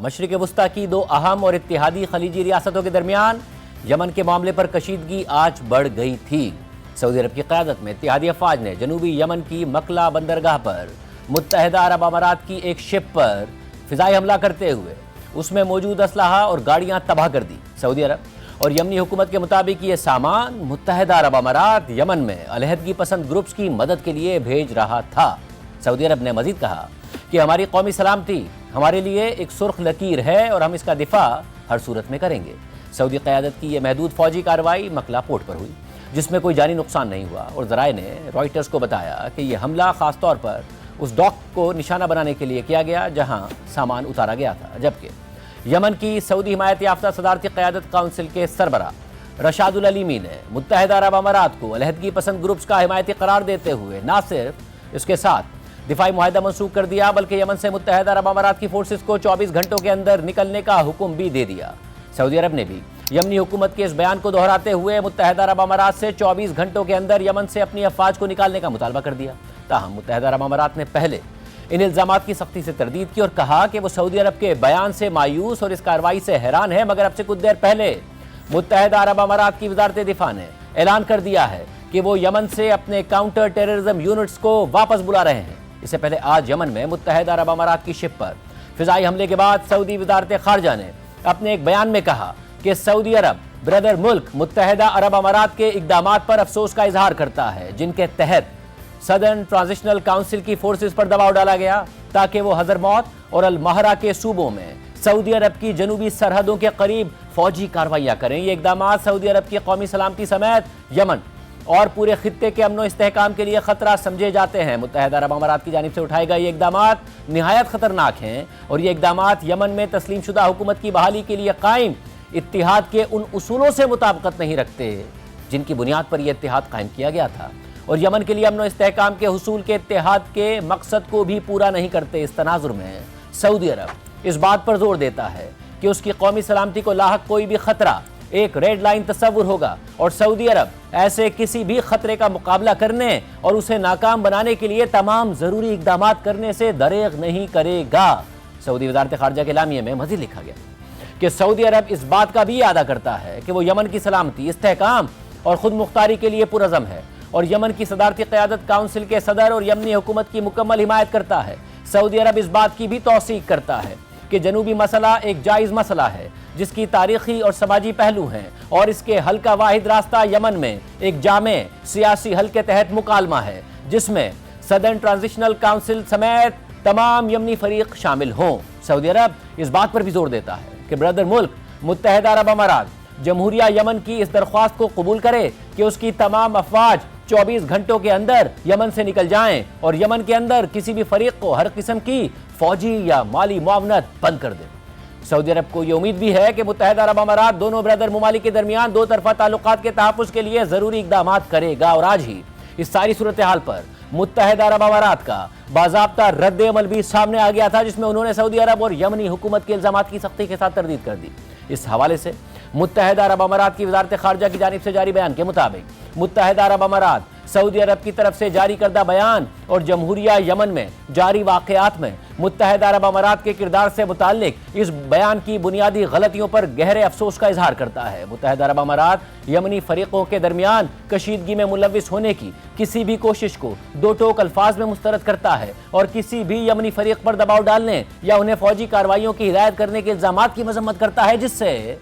مشرق وسطی کی دو اہم اور اتحادی خلیجی ریاستوں کے درمیان یمن کے معاملے پر کشیدگی آج بڑھ گئی تھی۔ سعودی عرب کی قیادت میں اتحادی افواج نے جنوبی یمن کی مکلا بندرگاہ پر متحدہ عرب امارات کی ایک شپ پر فضائی حملہ کرتے ہوئے اس میں موجود اسلحہ اور گاڑیاں تباہ کر دی۔ سعودی عرب اور یمنی حکومت کے مطابق یہ سامان متحدہ عرب امارات یمن میں علیحدگی پسند گروپس کی مدد کے لیے بھیج رہا تھا۔ سعودی عرب نے مزید کہا کہ ہماری قومی سلامتی ہمارے لیے ایک سرخ لکیر ہے اور ہم اس کا دفاع ہر صورت میں کریں گے۔ سعودی قیادت کی یہ محدود فوجی کارروائی مکلا پورٹ پر ہوئی، جس میں کوئی جانی نقصان نہیں ہوا، اور ذرائع نے رائٹرز کو بتایا کہ یہ حملہ خاص طور پر اس ڈاک کو نشانہ بنانے کے لیے کیا گیا جہاں سامان اتارا گیا تھا، جبکہ یمن کی سعودی حمایت یافتہ صدارتی قیادت کونسل کے سربراہ رشاد العلیمی نے متحدہ عرب امارات کو علیحدگی پسند گروپس کا حمایتی قرار دیتے ہوئے نہ صرف اس کے ساتھ دفاعی معاہدہ منسوخ کر دیا بلکہ یمن سے متحدہ عرب امارات کی فورسز کو 24 گھنٹوں کے اندر نکلنے کا حکم بھی دے دیا۔ سعودی عرب نے بھی یمنی حکومت کے اس بیان کو دہراتے ہوئے متحدہ عرب امارات سے 24 گھنٹوں کے اندر یمن سے اپنی افواج کو نکالنے کا مطالبہ کر دیا۔ تاہم متحدہ عرب امارات نے پہلے ان الزامات کی سختی سے تردید کی اور کہا کہ وہ سعودی عرب کے بیان سے مایوس اور اس کارروائی سے حیران ہے، مگر اب سے کچھ دیر پہلے متحدہ عرب امارات کی وزارت دفاع نے اعلان کر دیا ہے کہ وہ یمن سے اپنے کاؤنٹر ٹیررزم یونٹس کو واپس بلا رہے ہیں۔ اس سے پہلے آج یمن میں متحدہ عرب امارات کی شپ پر فضائی حملے کے بعد سعودی وزارت خارجہ نے اپنے ایک بیان میں کہا کہ سعودی عرب برادر ملک متحدہ عرب امارات کے اقدامات پر افسوس کا اظہار کرتا ہے، جن کے تحت صدرن ٹرانزیشنل کونسل کی فورسز پر دباؤ ڈالا گیا تاکہ وہ حضرموت اور المہرہ کے صوبوں میں سعودی عرب کی جنوبی سرحدوں کے قریب فوجی کارروائیاں کریں۔ یہ اقدامات سعودی عرب کی قومی سلامتی سمیت یمن اور پورے خطے کے امن و استحکام کے لیے خطرہ سمجھے جاتے ہیں۔ متحدہ عرب امارات کی جانب سے اٹھائے گئے یہ اقدامات نہایت خطرناک ہیں اور یہ اقدامات یمن میں تسلیم شدہ حکومت کی بحالی کے لیے قائم اتحاد کے ان اصولوں سے مطابقت نہیں رکھتے جن کی بنیاد پر یہ اتحاد قائم کیا گیا تھا، اور یمن کے لیے امن و استحکام کے حصول کے اتحاد کے مقصد کو بھی پورا نہیں کرتے۔ اس تناظر میں سعودی عرب اس بات پر زور دیتا ہے کہ اس کی قومی سلامتی کو لاحق کوئی بھی خطرہ ایک ریڈ لائن تصور ہوگا، اور سعودی عرب ایسے کسی بھی خطرے کا مقابلہ کرنے اور اسے ناکام بنانے کے لیے تمام ضروری اقدامات کرنے سے دریغ نہیں کرے گا۔ سعودی وزارت خارجہ کے اعلامیے میں مزید لکھا گیا کہ سعودی عرب اس بات کا بھی اعادہ کرتا ہے کہ وہ یمن کی سلامتی، استحکام اور خود مختاری کے لیے پرعزم ہے، اور یمن کی صدارتی قیادت کونسل کے صدر اور یمنی حکومت کی مکمل حمایت کرتا ہے۔ سعودی عرب اس بات کی بھی توثیق کرتا ہے کہ جنوبی مسئلہ ایک جائز مسئلہ ہے جس کی تاریخی اور سماجی پہلو ہیں، اور اس کے حل کا واحد راستہ یمن میں ایک جامع سیاسی حل کے تحت مکالمہ ہے جس میں صدرن ٹرانزیشنل کونسل سمیت تمام یمنی فریق شامل ہوں۔ سعودی عرب اس بات پر بھی زور دیتا ہے کہ برادر ملک متحدہ عرب امارات جمہوریہ یمن کی اس درخواست کو قبول کرے کہ اس کی تمام افواج 24 گھنٹوں کے اندر یمن سے نکل جائیں اور یمن کے اندر کسی بھی فریق کو ہر قسم کی فوجی یا مالی معاونت بند کر دے۔ سعودی عرب کو یہ امید بھی ہے کہ متحدہ عرب امارات دونوں برادر ممالک کے درمیان دو طرفہ تعلقات کے تحفظ کے لیے ضروری اقدامات کرے گا، اور آج ہی اس ساری صورتحال پر متحدہ عرب امارات کا باضابطہ رد عمل بھی سامنے آ گیا تھا، جس میں انہوں نے سعودی عرب اور یمنی حکومت کے الزامات کی سختی کے ساتھ تردید کر دی۔ اس حوالے سے متحدہ عرب امارات کی وزارت خارجہ کی جانب سے جاری بیان کے مطابق متحدہ عرب امارات سعودی عرب کی طرف سے جاری کردہ بیان اور جمہوریہ یمن میں جاری واقعات میں متحدہ عرب امارات کے کردار سے متعلق اس بیان کی بنیادی غلطیوں پر گہرے افسوس کا اظہار کرتا ہے۔ متحدہ عرب امارات یمنی فریقوں کے درمیان کشیدگی میں ملوث ہونے کی کسی بھی کوشش کو دو ٹوک الفاظ میں مسترد کرتا ہے، اور کسی بھی یمنی فریق پر دباؤ ڈالنے یا انہیں فوجی کارروائیوں کی ہدایت کرنے کے الزامات کی مذمت کرتا ہے جس سے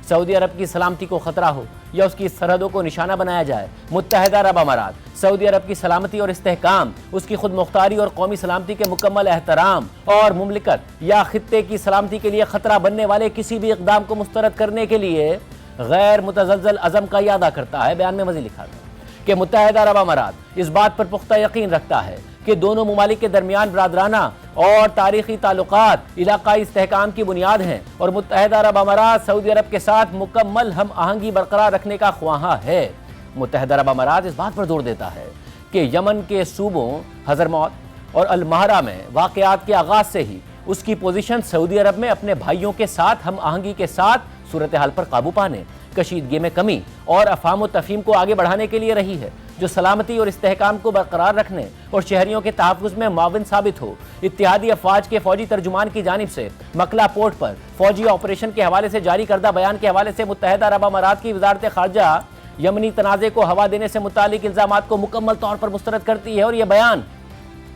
سعودی عرب کی سلامتی کو خطرہ ہو یا اس کی سرحدوں کو نشانہ بنایا جائے۔ متحدہ عرب امارات سعودی عرب کی سلامتی اور استحکام، اس کی خود مختاری اور قومی سلامتی کے مکمل احترام اور مملکت یا خطے کی سلامتی کے لیے خطرہ بننے والے کسی بھی اقدام کو مسترد کرنے کے لیے غیر متزلزل عزم کا اعادہ کرتا ہے۔ بیان میں مزید لکھا گیا کہ متحدہ عرب امارات اس بات پر پختہ یقین رکھتا ہے کہ دونوں ممالک کے درمیان برادرانہ اور تاریخی تعلقات علاقائی استحکام کی بنیاد ہیں، اور متحدہ عرب امارات سعودی عرب کے ساتھ مکمل ہم آہنگی برقرار رکھنے کا خواہاں ہے۔ متحدہ عرب امارات اس بات پر زور دیتا ہے کہ یمن کے صوبوں حضرموت اور المہرہ میں واقعات کے آغاز سے ہی اس کی پوزیشن سعودی عرب میں اپنے بھائیوں کے ساتھ ہم آہنگی کے ساتھ صورتحال پر قابو پانے، کشیدگی میں کمی اور افہام و تفہیم کو آگے بڑھانے کے لیے رہی ہے۔ جو سلامتی اور استحکام کو برقرار رکھنے اور شہریوں کے تحفظ میں معاون ثابت ہو۔ اتحادی افواج کے فوجی ترجمان کی جانب سے مکلا پورٹ پر فوجی آپریشن کے حوالے سے جاری کردہ بیان کے حوالے سے متحدہ عرب امارات کی وزارت خارجہ یمنی تنازع کو ہوا دینے سے متعلق الزامات کو مکمل طور پر مسترد کرتی ہے، اور یہ بیان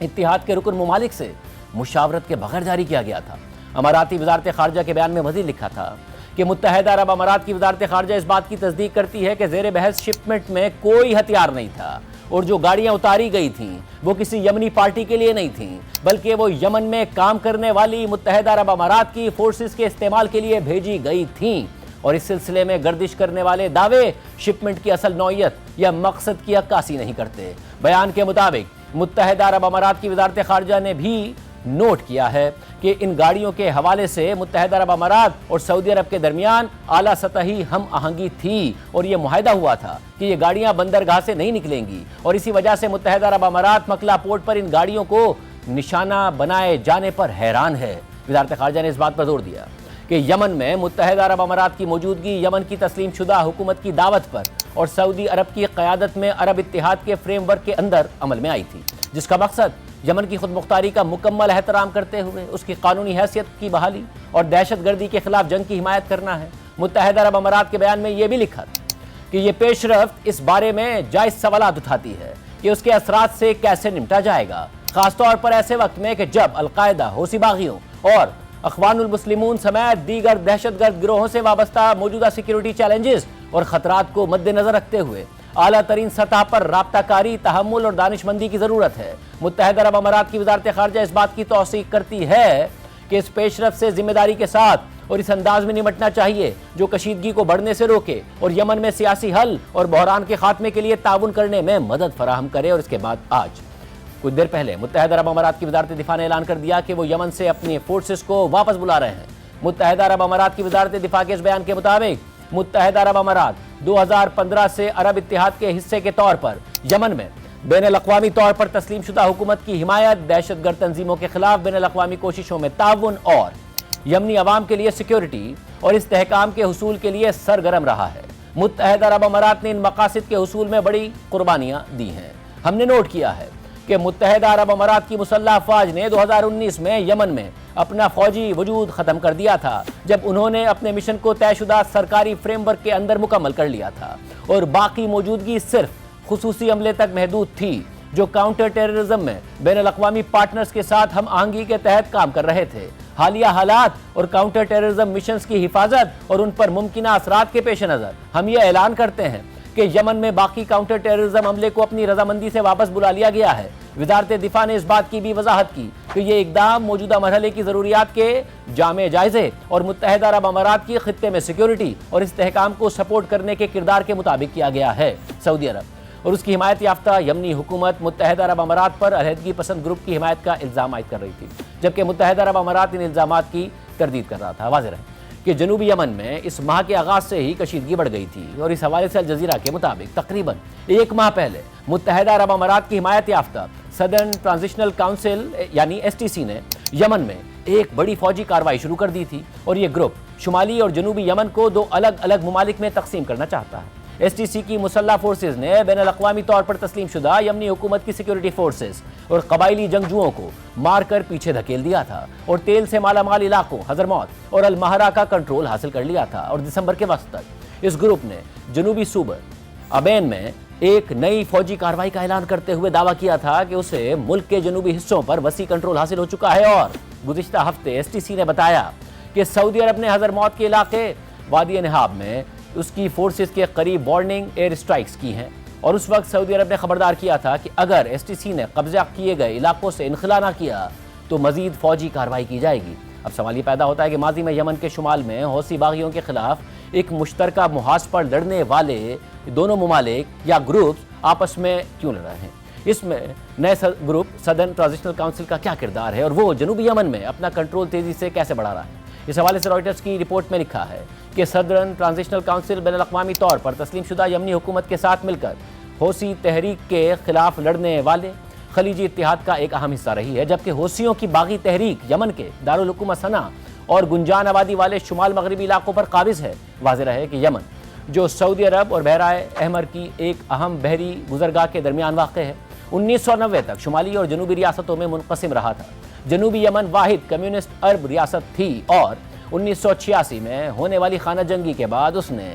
اتحاد کے رکن ممالک سے مشاورت کے بغیر جاری کیا گیا تھا۔ اماراتی وزارت خارجہ کے بیان میں مزید لکھا تھا کہ متحدہ عرب امارات کی وزارت خارجہ اس بات کی تصدیق کرتی ہے کہ زیر بحث شپمنٹ میں کوئی ہتھیار نہیں تھا، اور جو گاڑیاں اتاری گئی تھیں وہ کسی یمنی پارٹی کے لیے نہیں تھیں، بلکہ وہ یمن میں کام کرنے والی متحدہ عرب امارات کی فورسز کے استعمال کے لیے بھیجی گئی تھیں، اور اس سلسلے میں گردش کرنے والے دعوے شپمنٹ کی اصل نوعیت یا مقصد کی عکاسی نہیں کرتے۔ بیان کے مطابق متحدہ عرب امارات کی وزارت خارجہ نے بھی نوٹ کیا ہے کہ ان گاڑیوں کے حوالے سے متحدہ عرب امارات اور سعودی عرب کے درمیان اعلیٰ سطحی ہم آہنگی تھی، اور یہ معاہدہ ہوا تھا کہ یہ گاڑیاں بندرگاہ سے نہیں نکلیں گی، اور اسی وجہ سے متحدہ عرب امارات مکلا پورٹ پر ان گاڑیوں کو نشانہ بنائے جانے پر حیران ہے۔ وزارت خارجہ نے اس بات پر زور دیا کہ یمن میں متحدہ عرب امارات کی موجودگی یمن کی تسلیم شدہ حکومت کی دعوت پر اور سعودی عرب کی قیادت میں عرب اتحاد کے فریم ورک کے اندر عمل میں آئی تھی، جس کا مقصد یمن کی خود مختاری کا مکمل احترام کرتے ہوئے اس کی قانونی حیثیت کی بحالی اور دہشت گردی کے خلاف جنگ کی حمایت کرنا ہے۔ متحدہ عرب امارات کے بیان میں یہ بھی لکھا تھا کہ یہ پیش رفت اس بارے میں جائز سوالات اٹھاتی ہے کہ اس کے اثرات سے کیسے نمٹا جائے گا، خاص طور پر ایسے وقت میں کہ جب القاعدہ، حوثی باغیوں اور اخوان المسلمون سمیت دیگر دہشت گرد گروہوں سے وابستہ موجودہ سیکیورٹی چیلنجز اور خطرات کو مد نظر رکھتے ہوئے اعلیٰ ترین سطح پر رابطہ کاری، تحمل اور دانش مندی کی ضرورت ہے۔ متحدہ عرب امارات کی وزارت خارجہ اس بات کی توثیق کرتی ہے کہ اس پیش رفت سے ذمہ داری کے ساتھ اور اس انداز میں نمٹنا چاہیے جو کشیدگی کو بڑھنے سے روکے اور یمن میں سیاسی حل اور بحران کے خاتمے کے لیے تعاون کرنے میں مدد فراہم کرے۔ اور اس کے بعد آج کچھ دیر پہلے متحدہ عرب امارات کی وزارت دفاع نے اعلان کر دیا کہ وہ یمن سے اپنی فورسز کو واپس بلا رہے ہیں۔ متحدہ عرب امارات کی وزارت دفاع کے اس بیان کے مطابق متحدہ عرب امارات 2015 سے عرب اتحاد کے حصے کے طور پر یمن میں بین الاقوامی طور پر تسلیم شدہ حکومت کی حمایت، دہشت گرد تنظیموں کے خلاف بین الاقوامی کوششوں میں تعاون اور یمنی عوام کے لیے سیکیورٹی اور استحکام کے حصول کے لیے سرگرم رہا ہے۔ متحدہ عرب امارات نے ان مقاصد کے حصول میں بڑی قربانیاں دی ہیں۔ ہم نے نوٹ کیا ہے کہ متحدہ عرب امارات کی مسلح افواج نے 2019 میں یمن میں اپنا فوجی وجود ختم کر دیا تھا، جب انہوں نے اپنے مشن کو طے شدہ سرکاری فریم ورک کے اندر مکمل کر لیا تھا، اور باقی موجودگی صرف خصوصی عملے تک محدود تھی جو کاؤنٹر ٹیررزم میں بین الاقوامی پارٹنرز کے ساتھ ہم آہنگی کے تحت کام کر رہے تھے۔ حالیہ حالات اور کاؤنٹر ٹیررزم مشنز کی حفاظت اور ان پر ممکنہ اثرات کے پیش نظر ہم یہ اعلان کرتے ہیں کہ یمن میں باقی کاؤنٹر ٹیررزم عملے کو اپنی رضامندی سے واپس بلا لیا گیا ہے۔ وزارت دفاع نے اس بات کی بھی وضاحت کی کہ یہ اقدام موجودہ مرحلے کی ضروریات کے جامع جائزے اور متحدہ عرب امارات کی خطے میں سیکیورٹی اور استحکام کو سپورٹ کرنے کے کردار کے مطابق کیا گیا ہے۔ سعودی عرب اور اس کی حمایت یافتہ یمنی حکومت متحدہ عرب امارات پر علیحدگی پسند گروپ کی حمایت کا الزام عائد کر رہی تھی، جبکہ متحدہ عرب امارات ان الزامات کی تردید کر رہا تھا۔ واضح رہے کہ جنوبی یمن میں اس ماہ کے آغاز سے ہی کشیدگی بڑھ گئی تھی، اور اس حوالے سے الجزیرہ کے مطابق تقریباً ایک ماہ پہلے متحدہ عرب امارات کی حمایت یافتہ سدرن ٹرانزیشنل کونسل یعنی STC نے یمن میں ایک بڑی فوجی کارروائی شروع کر دی تھی، اور یہ گروپ شمالی اور جنوبی یمن کو دو الگ الگ ممالک میں تقسیم کرنا چاہتا ہے۔ STC کی مسلح فورسز نے بین الاقوامی طور پر تسلیم شدہ یمنی حکومت کی سیکیورٹی فورسز اور قبائلی جنگجوؤں کو مار کر پیچھے دھکیل دیا تھا، اور تیل سے مالا مال علاقوں حضرموت اور المہرہ کا کنٹرول حاصل کر لیا تھا، اور دسمبر کے وسط تک اس گروپ نے جنوبی صوبہ ابین میں ایک نئی فوجی کارروائی کا اعلان کرتے ہوئے دعویٰ کیا تھا کہ اسے ملک کے جنوبی حصوں پر وسیع کنٹرول حاصل ہو چکا ہے۔ اور گزشتہ ہفتے STC نے بتایا کہ سعودی عرب نے حضرموت کے علاقے وادی نہاب میں اس کی فورسز کے قریب وارننگ ایئر اسٹرائکس کی ہیں، اور اس وقت سعودی عرب نے خبردار کیا تھا کہ اگر STC نے قبضہ کیے گئے علاقوں سے انخلا نہ کیا تو مزید فوجی کارروائی کی جائے گی۔ اب سوال یہ پیدا ہوتا ہے کہ ماضی میں یمن کے شمال میں حوثی باغیوں کے خلاف ایک مشترکہ محاذ پر لڑنے والے دونوں ممالک یا گروپس آپس میں کیوں لڑ رہے ہیں؟ اس میں نئے گروپ سدرن ٹرانزیشنل کونسل کا کیا کردار ہے، اور وہ جنوبی یمن میں اپنا کنٹرول تیزی سے کیسے بڑھا رہا ہے؟ اس حوالے سے رائٹرز کی رپورٹ میں لکھا ہے کہ سدرن ٹرانزیشنل کونسل بین الاقوامی طور پر تسلیم شدہ یمنی حکومت کے ساتھ مل کر حوثی تحریک کے خلاف لڑنے والے خلیجی اتحاد کا ایک اہم حصہ رہی ہے، جبکہ حوثیوں کی باغی تحریک یمن کے دارالحکومت صنعا اور گنجان آبادی والے شمال مغربی علاقوں پر قابض ہے۔ واضح رہے کہ یمن جو سعودی عرب اور بحرۂ احمر کی ایک اہم بحری گزرگاہ کے درمیان واقع ہے۔ 1990 تک شمالی اور جنوبی ریاستوں میں منقسم رہا تھا۔ جنوبی یمن واحد کمیونسٹ عرب ریاست تھی اور 1986 میں ہونے والی خانہ جنگی کے بعد اس نے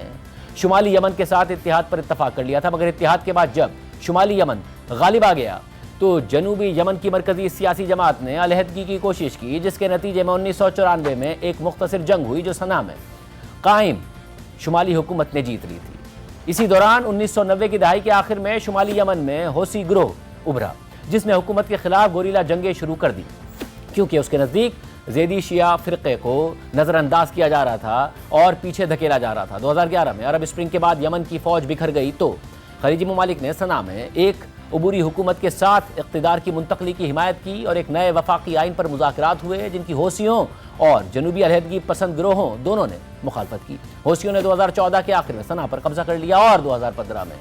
شمالی یمن کے ساتھ اتحاد پر اتفاق کر لیا تھا، مگر اتحاد کے بعد جب شمالی یمن غالب آ گیا تو جنوبی یمن کی مرکزی سیاسی جماعت نے علیحدگی کی کوشش کی، جس کے نتیجے میں 1994 میں ایک مختصر جنگ ہوئی جو صنعاء میں قائم شمالی حکومت نے جیت لی تھی۔ اسی دوران 1990 کی دہائی کے آخر میں شمالی یمن میں حوثی گروہ ابھرا، جس نے حکومت کے خلاف گوریلا جنگیں شروع کر دی، کیونکہ اس کے نزدیک زیدی شیعہ فرقے کو نظر انداز کیا جا رہا تھا اور پیچھے دھکیلا جا رہا تھا۔ 2011 میں عرب اسپرنگ کے بعد یمن کی فوج بکھر گئی تو خلیجی ممالک نے صنعاء میں ایک عبوری حکومت کے ساتھ اقتدار کی منتقلی کی حمایت کی اور ایک نئے وفاقی آئین پر مذاکرات ہوئے، جن کی حوثیوں اور جنوبی علیحدگی پسند گروہوں دونوں نے مخالفت کی۔ حوثیوں نے 2014 کے آخر میں صنعاء پر قبضہ کر لیا اور 2015 میں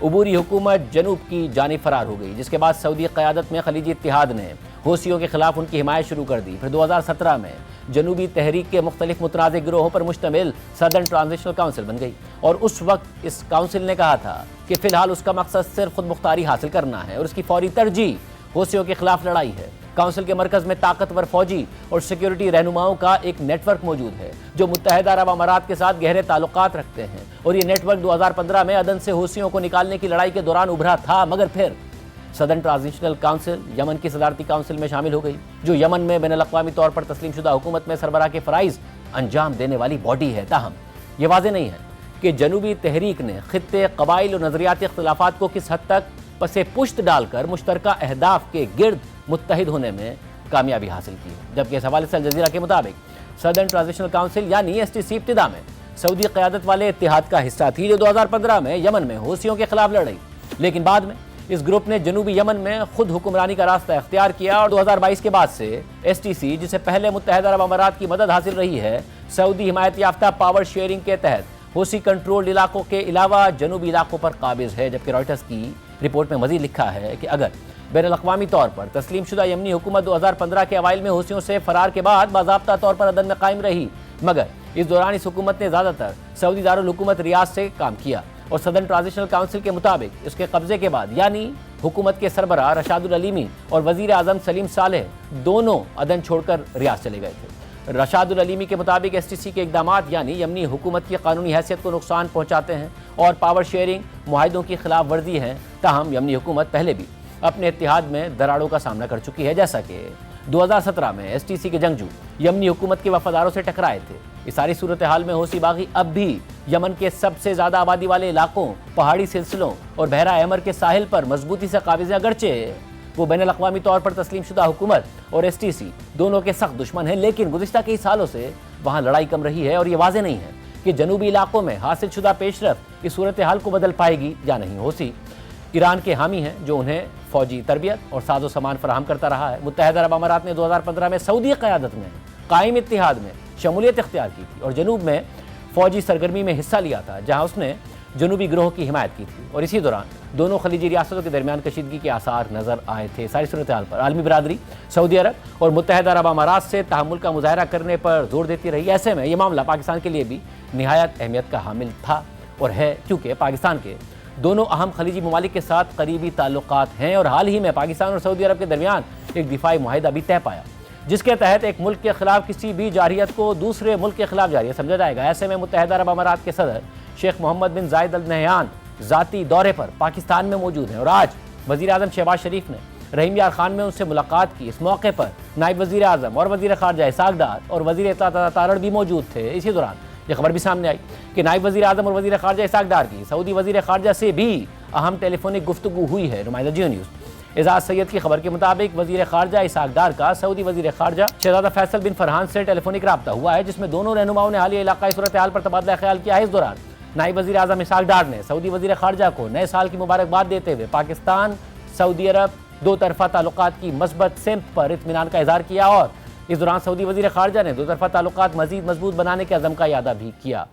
عبوری حکومت جنوب کی جانب فرار ہو گئی، جس کے بعد سعودی قیادت میں خلیجی اتحاد نے حوثیوں کے خلاف ان کی حمایت شروع کر دی۔ پھر 2017 میں جنوبی تحریک کے مختلف متنازع گروہوں پر مشتمل سدرن ٹرانزیشنل کونسل بن گئی، اور اس وقت اس کونسل نے کہا تھا کہ فی الحال اس کا مقصد صرف خود مختاری حاصل کرنا ہے اور اس کی فوری ترجیح حوثیوں کے خلاف لڑائی ہے۔ کونسل کے مرکز میں طاقتور فوجی اور سیکیورٹی رہنماؤں کا ایک نیٹ ورک موجود ہے جو متحدہ عرب امارات کے ساتھ گہرے تعلقات رکھتے ہیں، اور یہ نیٹ ورک 2015 میں عدن سے حوثیوں کو نکالنے کی لڑائی کے دوران ابھرا تھا، مگر پھر سدرن ٹرانزیشنل کونسل یمن کی صدارتی کونسل میں شامل ہو گئی، جو یمن میں بین الاقوامی طور پر تسلیم شدہ حکومت میں سربراہ کے فرائض انجام دینے والی باڈی ہے۔ تاہم یہ واضح نہیں ہے کہ جنوبی تحریک نے خطے، قبائل اور نظریاتی اختلافات کو کس حد تک پس پشت ڈال کر مشترکہ اہداف کے گرد متحد ہونے میں کامیابی حاصل کی، جبکہ اس حوالے سے الجزیرہ کے مطابق سدرن ٹرانزیشنل کونسل یعنی STC ابتدا میں سعودی قیادت والے اتحاد کا حصہ تھی جو 2015 میں یمن میں حوثیوں کے خلاف لڑ رہی، لیکن بعد میں اس گروپ نے جنوبی یمن میں خود حکمرانی کا راستہ اختیار کیا اور 2022 کے بعد سے STC، جسے پہلے متحدہ عرب امارات کی مدد حاصل رہی ہے، سعودی حمایت یافتہ پاور شیئرنگ کے تحت حوثی کنٹرول علاقوں کے علاوہ جنوبی علاقوں پر قابض ہے، جبکہ رائٹرز کی رپورٹ میں مزید لکھا ہے کہ اگر بین الاقوامی طور پر تسلیم شدہ یمنی حکومت 2015 کے اوائل میں حوثیوں سے فرار کے بعد باضابطہ طور پر عدن میں قائم رہی، مگر اس دوران اس حکومت نے زیادہ تر سعودی دارالحکومت ریاض سے کام کیا، اور سدرن ٹرانزیشنل کونسل کے مطابق اس کے قبضے کے بعد یعنی حکومت کے سربراہ رشاد العلیمی اور وزیر اعظم سلیم صالح دونوں عدن چھوڑ کر ریاض چلے گئے تھے۔ رشاد العلیمی کے مطابق STC کے اقدامات یعنی یمنی حکومت کی قانونی حیثیت کو نقصان پہنچاتے ہیں اور پاور شیئرنگ معاہدوں کی خلاف ورزی ہیں۔ تاہم یمنی حکومت پہلے بھی اپنے اتحاد میں دراڑوں کا سامنا کر چکی ہے، جیسا کہ 2017 میں STC کے جنگجو یمنی حکومت کے وفاداروں سے ٹکرائے تھے۔ اس ساری صورتحال میں حوثی باغی اب بھی یمن کے سب سے زیادہ آبادی والے علاقوں، پہاڑی سلسلوں اور بحیرہ احمر کے ساحل پر مضبوطی سے قابض ہیں، اگرچہ وہ بین الاقوامی طور پر تسلیم شدہ حکومت اور STC دونوں کے سخت دشمن ہیں، لیکن گزشتہ کئی سالوں سے وہاں لڑائی کم رہی ہے اور یہ واضح نہیں ہے کہ جنوبی علاقوں میں حاصل شدہ پیش رفت اس صورتحال کو بدل پائے گی یا نہیں۔ حوثی ایران کے حامی ہیں جو انہیں فوجی تربیت اور ساز و سامان فراہم کرتا رہا ہے۔ متحدہ عرب امارات نے 2015 میں سعودی قیادت میں قائم اتحاد میں شمولیت اختیار کی تھی اور جنوب میں فوجی سرگرمی میں حصہ لیا تھا، جہاں اس نے جنوبی گروہ کی حمایت کی تھی، اور اسی دوران دونوں خلیجی ریاستوں کے درمیان کشیدگی کے آثار نظر آئے تھے۔ ساری صورتحال پر عالمی برادری سعودی عرب اور متحدہ عرب امارات سے تحمل کا مظاہرہ کرنے پر زور دیتی رہی۔ ایسے میں یہ معاملہ پاکستان کے لیے بھی نہایت اہمیت کا حامل تھا اور ہے، کیونکہ پاکستان کے دونوں اہم خلیجی ممالک کے ساتھ قریبی تعلقات ہیں اور حال ہی میں پاکستان اور سعودی عرب کے درمیان ایک دفاعی معاہدہ بھی طے پایا، جس کے تحت ایک ملک کے خلاف کسی بھی جارحیت کو دوسرے ملک کے خلاف جارحیت سمجھا جائے گا۔ ایسے میں متحدہ عرب امارات کے صدر شیخ محمد بن زائد ال نہیان ذاتی دورے پر پاکستان میں موجود ہیں اور آج وزیر اعظم شہباز شریف نے رحیم یار خان میں ان سے ملاقات کی۔ اس موقع پر نائب وزیر اعظم اور وزیر خارجہ اسحاق ڈار اور وزیر اطلاعات تارڑ بھی موجود تھے۔ اسی دوران یہ خبر بھی سامنے آئی کہ نائب وزیر اعظم اور وزیر خارجہ اسحاق ڈار کی سعودی وزیر خارجہ سے بھی اہم ٹیلی فونک گفتگو ہوئی ہے۔ نمائندہ جیو نیوز اعزاز سید کی خبر کے مطابق وزیر خارجہ اسحاق ڈار کا سعودی وزیر خارجہ شہزادہ فیصل بن فرحان سے ٹیلی فونک رابطہ ہوا ہے، جس میں دونوں رہنماؤں نے حالیہ علاقائی صورتحال پر تبادلہ خیال کیا ہے۔ اس دوران نائب وزیر اعظم اسحاق ڈار نے سعودی وزیر خارجہ کو نئے سال کی مبارکباد دیتے ہوئے پاکستان سعودی عرب دو طرفہ تعلقات کی مثبت سمت پر اطمینان کا اظہار کیا، اور اس دوران سعودی وزیر خارجہ نے دو طرفہ تعلقات مزید مضبوط بنانے کے عزم کا اعادہ بھی کیا۔